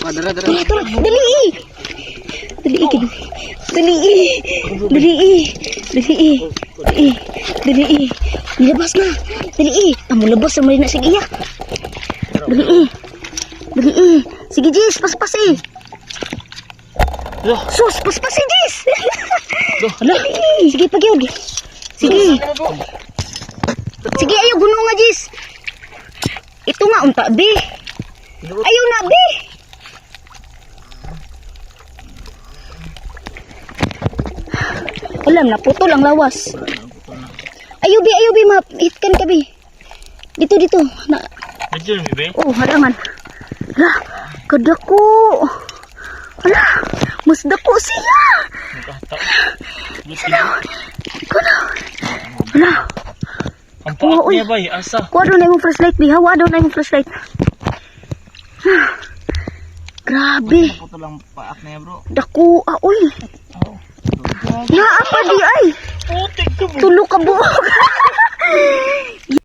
Dara. Dali, dali. Dali, dali. Dali. Nilabas na. Dali. Amo labas sa may na sige iya. Dali. Sige, Jis, paspas eh. Sus, paspas eh, Jis. Dali. Sige, pagyod. Sige. Sige, ayaw guno nga, Jis. Ito nga, unta, be. Ayaw na, be. Alam na, putol ang lawas. Ayaw, be, ma-hitkan ka, be. Dito. Na. Medyo na, be? Oh, harangan. Hala, kadako. Hala, mas dako siya. Hala. Ang paak niya ba? Asa? Kuha doon na yung flashlight, be. Hawa doon na yung flashlight. Grabe. Puto lang paak niya, bro. Dako, uy. Naa pa di ay. Putik ka, bro. Tulog ka buok.